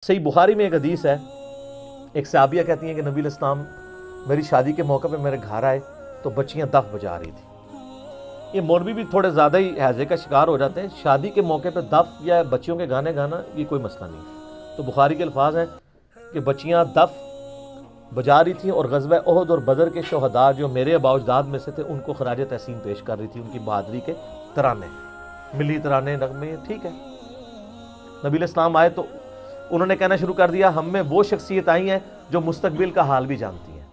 صحیح بخاری میں ایک حدیث ہے، ایک صحابیہ کہتی ہیں کہ نبی علیہ السلام میری شادی کے موقع پہ میرے گھر آئے تو بچیاں دف بجا رہی تھی۔ یہ مولوی بھی تھوڑے زیادہ ہی ہیضے کا شکار ہو جاتے ہیں، شادی کے موقع پہ دف یا بچیوں کے گانے گانا یہ کوئی مسئلہ نہیں۔ تو بخاری کے الفاظ ہیں کہ بچیاں دف بجا رہی تھیں اور غزوہ احد اور بدر کے شہداء جو میرے آباء و اجداد میں سے تھے ان کو خراج تحسین پیش کر رہی تھی، ان کی بہادری کے ترانے، ملی ترانے، نغمے، ٹھیک ہے۔ نبی علیہ السلام آئے تو انہوں نے کہنا شروع کر دیا ہم میں وہ شخصیت آئی ہیں جو مستقبل کا حال بھی جانتی ہیں۔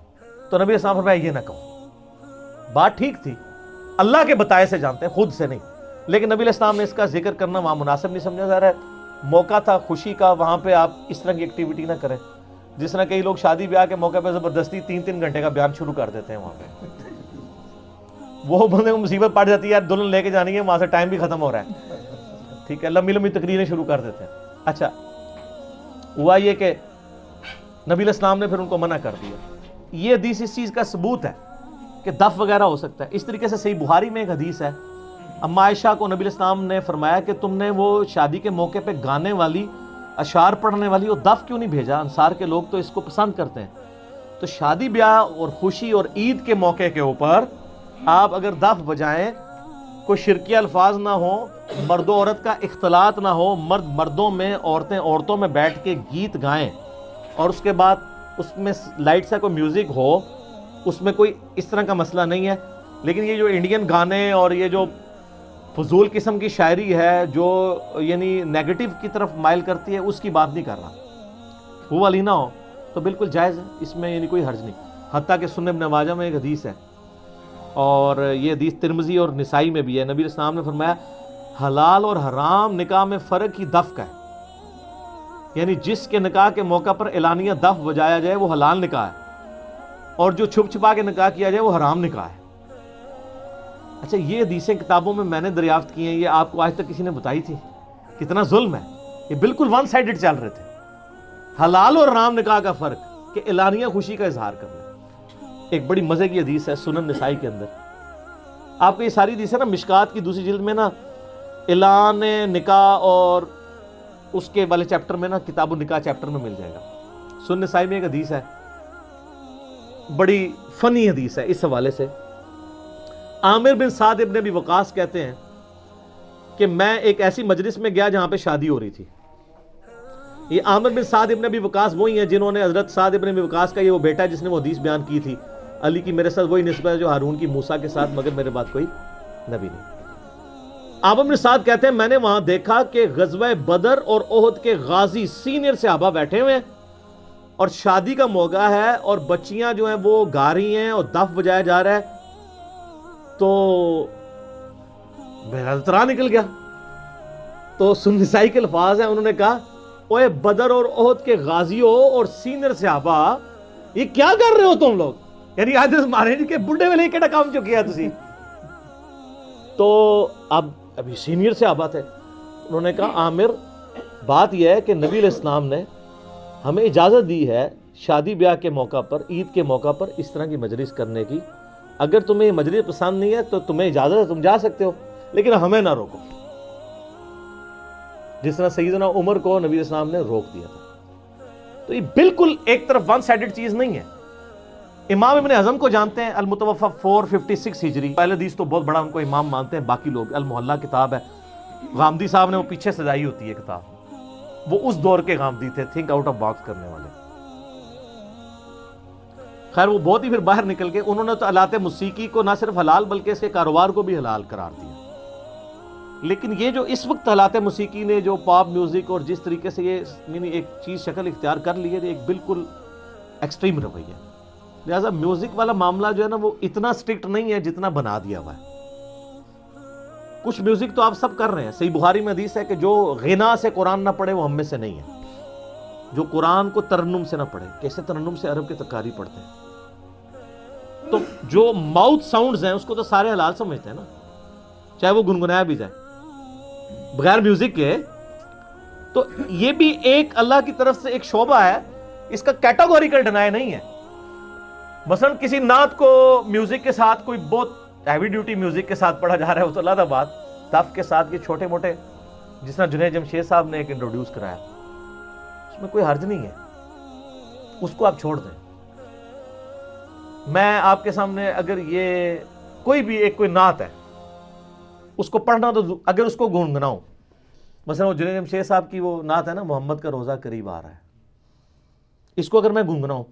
تو نبی علیہ السلام فرمایا یہ نہ کہو، بات ٹھیک تھی، اللہ کے بتائے سے جانتے ہیں، خود سے نہیں، لیکن نبی علیہ السلام نے اس کا ذکر کرنا وہاں مناسب نہیں سمجھا جا رہا ہے، موقع تھا خوشی کا، وہاں پہ آپ اس طرح کی ایکٹیویٹی نہ کریں جس طرح کئی لوگ شادی بیاہ کے موقع پہ زبردستی 3 گھنٹے کا بیان شروع کر دیتے ہیں وہاں پہ۔ وہ بندے کو مصیبت پڑ جاتی ہے یار دلہن لے کے جانی ہے، وہاں سے ٹائم بھی ختم ہو رہا ہے، ٹھیک ہے، لمبی لمبی تقریریں شروع کر دیتے ہیں۔ اچھا ہوا یہ کہ نبی علیہ السلام نے پھر ان کو منع کر دیا۔ یہ حدیث اس چیز کا ثبوت ہے کہ دف وغیرہ ہو سکتا ہے۔ اس طریقے سے صحیح بخاری میں ایک حدیث ہے، اما عائشہ کو نبی علیہ السلام نے فرمایا کہ تم نے وہ شادی کے موقع پہ گانے والی، اشعار پڑھنے والی اور دف کیوں نہیں بھیجا؟ انصار کے لوگ تو اس کو پسند کرتے ہیں۔ تو شادی بیاہ اور خوشی اور عید کے موقع کے اوپر آپ اگر دف بجائیں، کوئی شرکی الفاظ نہ ہو، مرد و عورت کا اختلاط نہ ہو، مرد مردوں میں، عورتیں عورتوں میں بیٹھ کے گیت گائیں، اور اس کے بعد اس میں لائٹ سا کوئی میوزک ہو، اس میں کوئی اس طرح کا مسئلہ نہیں ہے۔ لیکن یہ جو انڈین گانے اور یہ جو فضول قسم کی شاعری ہے جو یعنی نیگیٹو کی طرف مائل کرتی ہے، اس کی بات نہیں کر رہا، وہ والی نہ ہو تو بالکل جائز ہے، اس میں یعنی کوئی حرج نہیں۔ حتیٰ کہ سنن ابن ماجہ میں ایک حدیث ہے، اور یہ حدیث ترمذی اور نسائی میں بھی ہے، نبی علیہ السلام نے فرمایا حلال اور حرام نکاح میں فرق ہی دف کا ہے، یعنی جس کے نکاح کے موقع پر اعلانیہ دف بجایا جائے وہ حلال نکاح ہے، اور جو چھپ چھپا کے نکاح کیا جائے وہ حرام نکاح ہے۔ اچھا یہ حدیثیں کتابوں میں نے دریافت کی ہیں، یہ آپ کو آج تک کسی نے بتائی تھی؟ کتنا ظلم ہے، یہ بالکل ون سائیڈڈ چل رہے تھے۔ حلال اور حرام نکاح کا فرق کہ اعلانیہ خوشی کا اظہار کرنا۔ ایک بڑی مزے کی حدیث ہے سنن نسائی کے اندر، آپ کو یہ ساری حدیث ہے نا مشکات کی دوسری جلد میں نا اعلان نکاح اور اس کے والے چیپٹر میں نا کتاب النکاح چیپٹر میں مل جائے گا۔ سنن نسائی میں ایک حدیث ہے، بڑی فنی حدیث ہے اس حوالے سے۔ عامر بن سعد ابن ابی وقاص کہتے ہیں کہ میں ایک ایسی مجلس میں گیا جہاں پہ شادی ہو رہی تھی۔ یہ عامر بن سعد ابن ابی وقاص وہی ہیں جنہوں نے حضرت سعد ابن ابی وقاص کا یہ وہ بیٹا ہے جس نے وہ حدیث بیان کی تھی، علی کی میرے ساتھ وہی نسبت ہے جو ہارون کی موسیٰ کے ساتھ، مگر میرے بعد کوئی نبی نہیں۔ عامر بن سعد کہتے ہیں میں نے وہاں دیکھا کہ غزوہ بدر اور احد کے غازی سینئر صحابہ بیٹھے ہوئے ہیں اور شادی کا موقع ہے اور بچیاں جو ہیں وہ گا رہی ہیں اور دف بجایا جا رہا ہے، تو میرا اترا نکل گیا۔ تو سنن نسائی کے الفاظ ہیں، انہوں نے کہا اوے بدر اور احد کے غازیوں اور سینئر صحابہ یہ کیا کر رہے ہو تم لوگ؟ یعنی آج مارے کہ بڑھے والے کیڑا کام چکیا تسی؟ تو اب ابھی سینئر صحابہ تھے، انہوں نے کہا عامر بات یہ ہے کہ نبی علیہ السلام نے ہمیں اجازت دی ہے شادی بیاہ کے موقع پر، عید کے موقع پر اس طرح کی مجلس کرنے کی، اگر تمہیں یہ مجلس پسند نہیں ہے تو تمہیں اجازت ہے، تم جا سکتے ہو، لیکن ہمیں نہ روکو، جس طرح سیدنا عمر کو نبی علیہ السلام نے روک دیا تھا۔ تو یہ بالکل ایک طرف ون سائیڈڈ چیز نہیں ہے۔ امام ابن حزم کو جانتے ہیں، المتوفی 456 ہجری، پہلے حدیث تو بہت بڑا ان کو امام مانتے ہیں باقی لوگ، المحلہ کتاب ہے، غامدی صاحب نے وہ پیچھے سجائی ہوتی ہے کتاب، وہ اس دور کے غامدی تھے، تھنک آؤٹ آف باکس کرنے والے۔ خیر وہ بہت ہی پھر باہر نکل کے انہوں نے تو آلات موسیقی کو نہ صرف حلال بلکہ اس کے کاروبار کو بھی حلال قرار دیا۔ لیکن یہ جو اس وقت آلات موسیقی نے جو پاپ میوزک اور جس طریقے سے یہ یعنی ایک چیز شکل اختیار کر لی ہے، ایک بالکل ایکسٹریم رویہ ہے۔ لہٰذا میوزک والا معاملہ جو ہے نا وہ اتنا سٹرکٹ نہیں ہے جتنا بنا دیا ہوا ہے۔ کچھ میوزک تو آپ سب کر رہے ہیں، صحیح بخاری میں حدیث ہے کہ جو غنا سے قرآن نہ پڑھے وہ ہم میں سے نہیں ہے، جو قرآن کو ترنم سے نہ پڑھے۔ کیسے ترنم سے؟ عرب کے تکاری پڑھتے ہیں، تو جو ماؤتھ ساؤنڈز ہیں اس کو تو سارے حلال سمجھتے ہیں نا، چاہے وہ گنگنایا بھی جائے بغیر میوزک کے۔ تو یہ بھی ایک اللہ کی طرف سے ایک شعبہ ہے، اس کا کیٹاگوریکل ڈینائی نہیں ہے۔ مثلا کسی نعت کو میوزک کے ساتھ، کوئی بہت ہیوی ڈیوٹی میوزک کے ساتھ پڑھا جا رہا ہے وہ تو علیحدہ بات، دف کے ساتھ یہ چھوٹے موٹے، جس طرح جنید جمشید صاحب نے ایک انٹروڈیوس کرایا، اس میں کوئی حرج نہیں ہے, اس کو آپ چھوڑ دیں. میں آپ کے سامنے اگر یہ کوئی بھی ایک کوئی نعت ہے اس کو پڑھنا, تو اگر اس کو گنگناؤں, مثلا وہ جنید جمشید صاحب کی وہ نعت ہے نا, محمد کا روزہ قریب آ رہا ہے, اس کو اگر میں گنگناؤں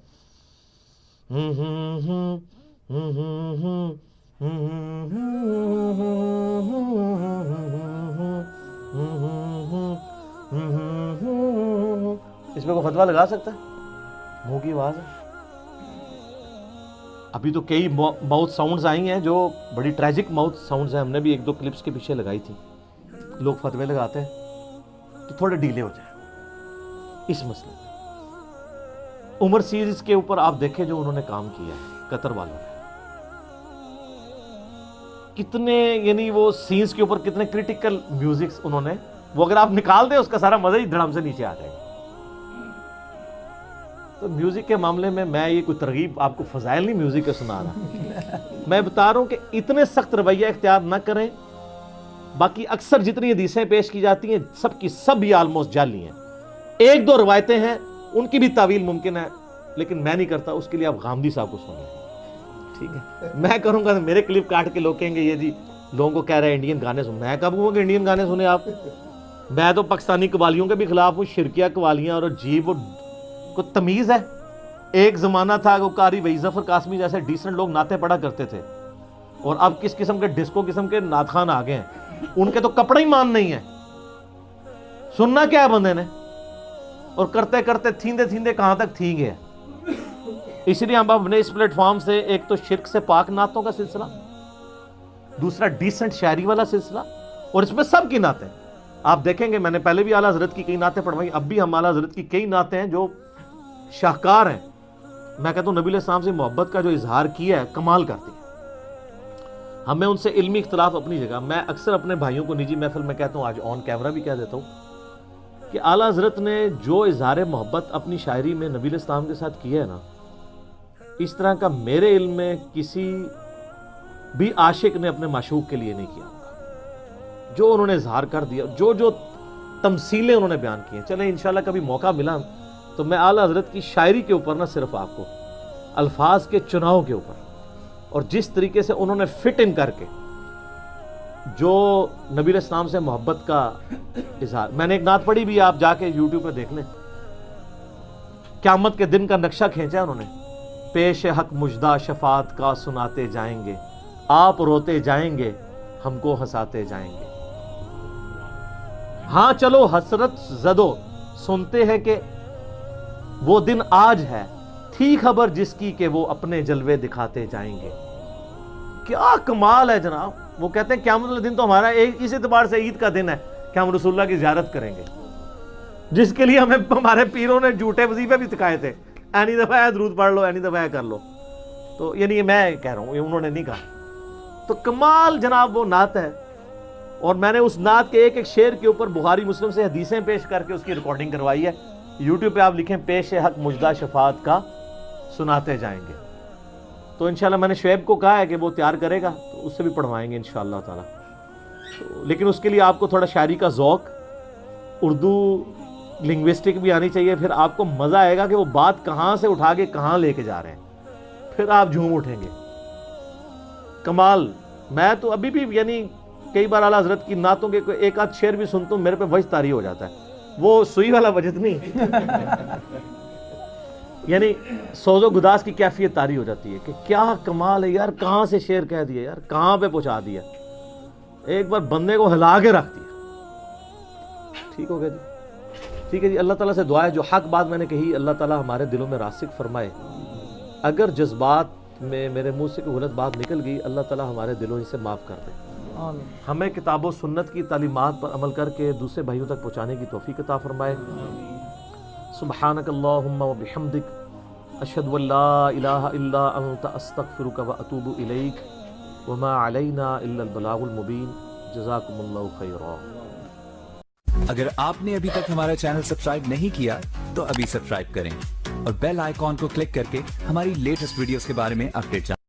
اس میں کوئی فتویٰ لگا سکتا ہے؟ منہ کی آواز ہے. ابھی تو کئی ماؤتھ ساؤنڈز آئی ہیں جو بڑی ٹریجک ماؤتھ ساؤنڈز ہیں, ہم نے بھی ایک دو کلپس کے پیچھے لگائی تھی. لوگ فتوے لگاتے ہیں تو تھوڑے ڈیلے ہو جائے اس مسئلے میں. عمر سیریز کے اوپر آپ دیکھیں جو انہوں نے کام کیا ہے قطر والوں نے, کتنے یعنی وہ سینز کے اوپر کتنے کریٹیکل میوزکس انہوں نے, وہ اگر آپ نکال دیں اس کا سارا مزہ ہی دھڑام سے نیچے آ جائے گا. تو میوزک کے معاملے میں یہ کوئی ترغیب آپ کو فضائل نہیں میوزک کے سنا رہا, میں بتا رہا ہوں کہ اتنے سخت رویہ اختیار نہ کریں. باقی اکثر جتنی حدیثیں پیش کی جاتی ہیں سب کی سب ہی آلموسٹ جعلی ہیں. ایک دو روایتیں ہیں ان کی بھی تعویل ممکن ہے, لیکن میں نہیں کرتا, اس کے لیے آپ غامدی صاحب کو سنیں. ٹھیک ہے, میں کروں گا میرے کلپ کاٹ کے لوگ کہیں گے یہ جی لوگوں کو کہہ رہے ہیں انڈین گانے سن. میں کب کہوں کہ انڈین گانے سنیں آپ؟ میں تو پاکستانی قوالیوں کے بھی خلاف ہوں, شرکیہ قوالیاں اور عجیب, کو تمیز ہے. ایک زمانہ تھا وہ قاری وحید ظفر قاسمی جیسے ڈیسنٹ لوگ نعتیں پڑھا کرتے تھے, اور اب کس قسم کے ڈسکو قسم کے نعت خان آ گئے ہیں, ان کے تو کپڑے ہی مان نہیں ہیں. سننا کیا ہے بندے نے, اور کرتے کرتے تھیندے تھیندے کہاں تک تھی گئے. اس لیے ہم اپنے اس پلیٹ فارم سے ایک تو شرک سے پاک نعتوں کا سلسلہ, دوسرا ڈیسنٹ شاعری والا سلسلہ, اور اس میں سب کی نعتیں آپ دیکھیں گے. میں نے پہلے بھی اعلیٰ حضرت کی کئی نعتیں پڑھوائی, اب بھی ہم اعلیٰ حضرت کی کئی نعتیں ہیں جو شاہکار ہیں. میں کہتا ہوں نبی علیہ السلام سے محبت کا جو اظہار کیا ہے کمال کرتی ہے. ہمیں ان سے علمی اختلاف اپنی جگہ. میں اکثر اپنے بھائیوں کو نجی محفل میں کہتا ہوں, آج آن کیمرہ بھی کہہ دیتا ہوں, کہ اعلیٰ حضرت نے جو اظہار محبت اپنی شاعری میں نبی علیہ السلام کے ساتھ کیا ہے نا, اس طرح کا میرے علم میں کسی بھی عاشق نے اپنے معشوق کے لیے نہیں کیا. جو انہوں نے اظہار کر دیا, جو جو تمثیلیں انہوں نے بیان کی ہیں. چلیں انشاءاللہ کبھی موقع ملا تو میں اعلیٰ حضرت کی شاعری کے اوپر نہ صرف آپ کو الفاظ کے چناؤ کے اوپر, اور جس طریقے سے انہوں نے فٹ ان کر کے جو نبی علیہ السلام سے محبت کا اظہار. میں نے ایک نعت پڑھی بھی, آپ جا کے یوٹیوب پہ دیکھ لیں. قیامت کے دن کا نقشہ کھینچا انہوں نے, پیش حق مجدہ شفاعت کا سناتے جائیں گے, آپ روتے جائیں گے ہم کو ہنساتے جائیں گے. ہاں چلو حسرت زدو سنتے ہیں کہ وہ دن آج ہے, تھی خبر جس کی کہ وہ اپنے جلوے دکھاتے جائیں گے. کیا کمال ہے جناب. وہ کہتے ہیں قیامت والے دن تو ہمارا اس اعتبار سے عید کا دن ہے کہ ہم رسول اللہ کی زیارت کریں گے, جس کے لیے ہمیں ہمارے پیروں نے جھوٹے وظیفے بھی سکھائے تھے, اینی دفعہ درود پڑھ لو, اینی دفعہ کر لو. تو یعنی میں کہہ رہا ہوں, انہوں نے نہیں کہا. تو کمال جناب وہ نعت ہے, اور میں نے اس نعت کے ایک ایک شعر کے اوپر بخاری مسلم سے حدیثیں پیش کر کے اس کی ریکارڈنگ کروائی ہے. یوٹیوب پہ آپ لکھیں پیش حق مجدہ شفاعت کا سناتے جائیں گے. تو انشاءاللہ میں نے شعیب کو کہا ہے کہ وہ تیار کرے گا, تو اس سے بھی پڑھوائیں گے انشاءاللہ تعالی. لیکن اس کے لیے آپ کو تھوڑا شاعری کا ذوق, اردو لنگوسٹک بھی آنی چاہیے. پھر آپ کو مزہ آئے گا کہ وہ بات کہاں سے اٹھا کے کہاں لے کے جا رہے ہیں, پھر آپ جھوم اٹھیں گے. کمال. میں تو ابھی بھی یعنی کئی بار اعلیٰ حضرت کی نعتوں کے ایک آدھ شعر بھی سنتا ہوں, میرے پہ وجد طاری ہو جاتا ہے. وہ سوئی والا وجد نہیں یعنی سوز و گداز کی کیفیت طاری ہو جاتی ہے کہ کیا کمال ہے یار, کہاں سے شعر کہہ دیا یار, کہاں پہ پہنچا دیا, ایک بار بندے کو ہلا کے رکھ دیا. ٹھیک ہو گیا جی, ٹھیک ہے جی. اللہ تعالیٰ سے دعا ہے جو حق بات میں نے کہی اللہ تعالیٰ ہمارے دلوں میں راسخ فرمائے. اگر جذبات میں میرے منہ سے کوئی غلط بات نکل گئی, اللہ تعالیٰ ہمارے دلوں سے معاف کر دے. ہمیں کتاب و سنت کی تعلیمات پر عمل کر کے دوسرے بھائیوں تک پہنچانے کی توفیق عطا فرمائے. سبحانک اللہم و بحمدک اشہد ان لا الہ الا انت استغفرک و اتوب الیک وما علینا الا البلاغ المبین. جزاکم اللہ خیرا. اگر آپ نے ابھی تک ہمارا چینل سبسکرائب نہیں کیا تو ابھی سبسکرائب کریں اور بیل آئیکن کو کلک کر کے ہماری لیٹسٹ ویڈیوز کے بارے میں اپڈیٹ جانیں.